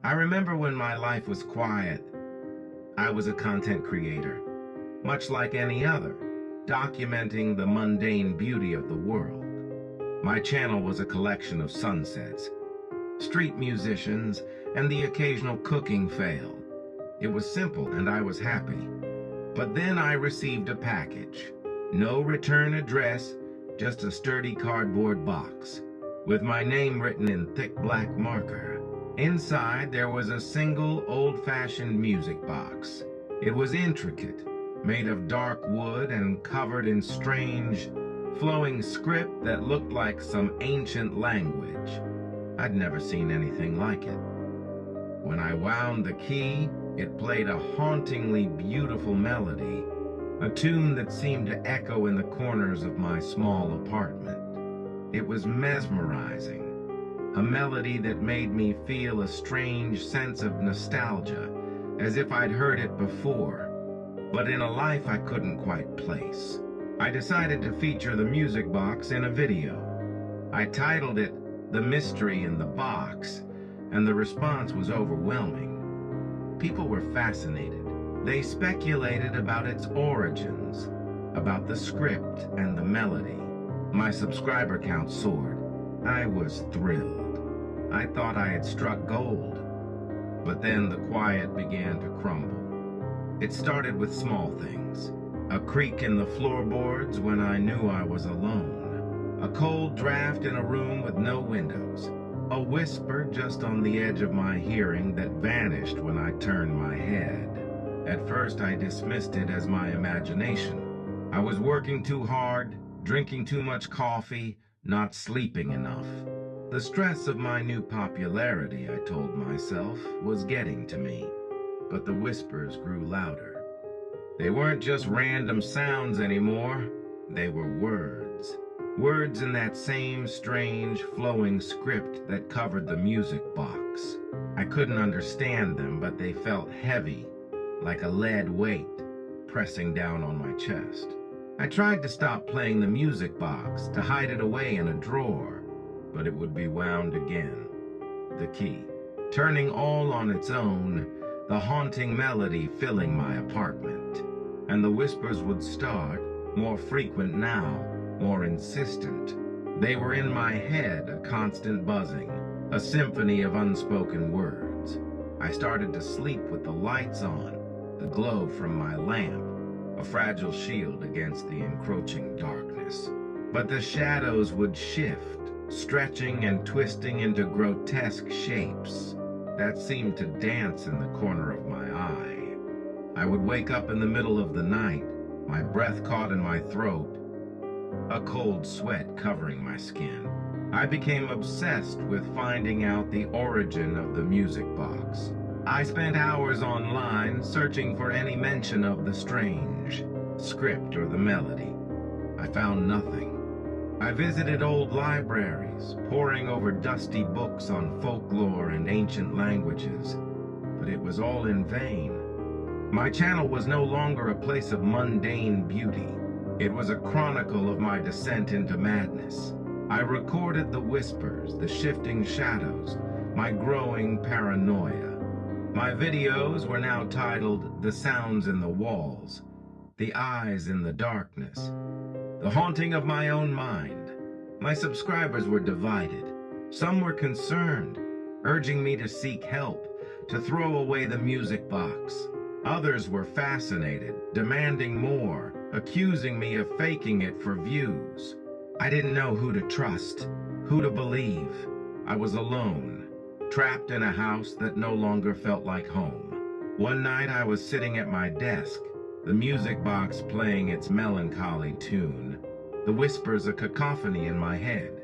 I remember when my life was quiet. I was a content creator, much like any other, documenting the mundane beauty of the world. My channel was a collection of sunsets, street musicians, and the occasional cooking fail. It was simple and I was happy. But then I received a package. No return address, just a sturdy cardboard box, with my name written in thick black marker. Inside there was a single old-fashioned music box. It was intricate, made of dark wood and covered in strange, flowing script that looked like some ancient language. I'd never seen anything like it. When I wound the key, it played a hauntingly beautiful melody, a tune that seemed to echo in the corners of my small apartment. It was mesmerizing, a melody that made me feel a strange sense of nostalgia, as if I'd heard it before, but in a life I couldn't quite place. I decided to feature the music box in a video. I titled it "The Mystery in the Box," and the response was overwhelming. People were fascinated. They speculated about its origins, about the script and the melody. My subscriber count soared. I was thrilled. I thought I had struck gold. But then the quiet began to crumble. It started with small things. A creak in the floorboards when I knew I was alone. A cold draft in a room with no windows. A whisper just on the edge of my hearing that vanished when I turned my head. At first I dismissed it as my imagination. I was working too hard, drinking too much coffee, not sleeping enough. The stress of my new popularity, I told myself, was getting to me. But the whispers grew louder. They weren't just random sounds anymore. They were words. Words in that same strange, flowing script that covered the music box. I couldn't understand them, but they felt heavy, like a lead weight, pressing down on my chest. I tried to stop playing the music box, to hide it away in a drawer, but it would be wound again. The key, turning all on its own, the haunting melody filling my apartment. And the whispers would start, more frequent now, more insistent. They were in my head, a constant buzzing, a symphony of unspoken words. I started to sleep with the lights on, the glow from my lamp, a fragile shield against the encroaching darkness. But the shadows would shift, stretching and twisting into grotesque shapes that seemed to dance in the corner of my eye. I would wake up in the middle of the night, my breath caught in my throat, a cold sweat covering my skin. I became obsessed with finding out the origin of the music box. I spent hours online searching for any mention of the strange script or the melody. I found nothing. I visited old libraries, poring over dusty books on folklore and ancient languages, but it was all in vain. My channel was no longer a place of mundane beauty. It was a chronicle of my descent into madness. I recorded the whispers, the shifting shadows, my growing paranoia. My videos were now titled "The Sounds in the Walls," "The Eyes in the Darkness," "The Haunting of My Own Mind." My subscribers were divided. Some were concerned, urging me to seek help, to throw away the music box. Others were fascinated, demanding more, accusing me of faking it for views. I didn't know who to trust, who to believe. I was alone, trapped in a house that no longer felt like home. One night I was sitting at my desk, the music box playing its melancholy tune, the whispers a cacophony in my head.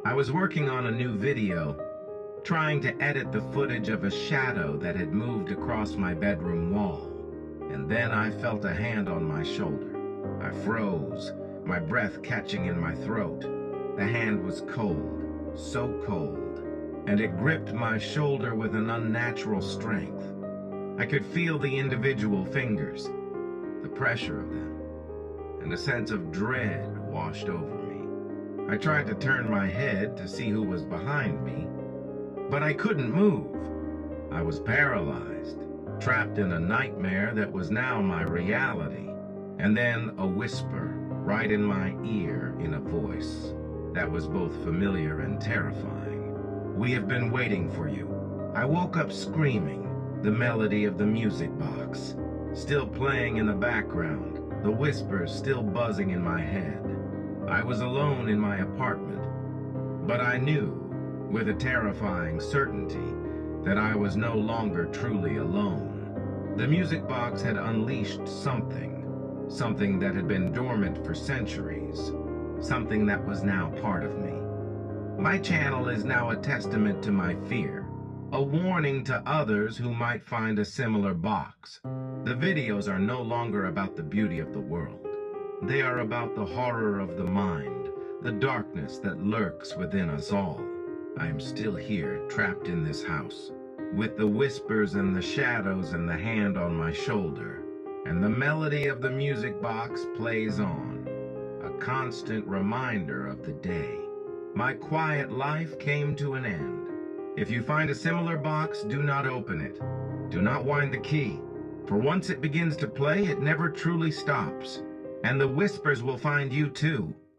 I was working on a new video, trying to edit the footage of a shadow that had moved across my bedroom wall. And then I felt a hand on my shoulder. I froze, my breath catching in my throat. The hand was cold, so cold, and it gripped my shoulder with an unnatural strength. I could feel the individual fingers, the pressure of them, and a sense of dread washed over me. I tried to turn my head to see who was behind me, but I couldn't move. I was paralyzed, trapped in a nightmare that was now my reality. And then a whisper right in my ear in a voice that was both familiar and terrifying. "We have been waiting for you." I woke up screaming, the melody of the music box still playing in the background, the whispers still buzzing in my head. I was alone in my apartment, but I knew, with a terrifying certainty, that I was no longer truly alone. The music box had unleashed something that had been dormant for centuries, something that was now part of me. My channel is now a testament to my fear, a warning to others who might find a similar box. The videos are no longer about the beauty of the world. They are about the horror of the mind, the darkness that lurks within us all. I am still here, trapped in this house, with the whispers and the shadows and the hand on my shoulder, and the melody of the music box plays on, a constant reminder of the day. My quiet life came to an end. If you find a similar box, do not open it. Do not wind the key, for once it begins to play, it never truly stops, and the whispers will find you too.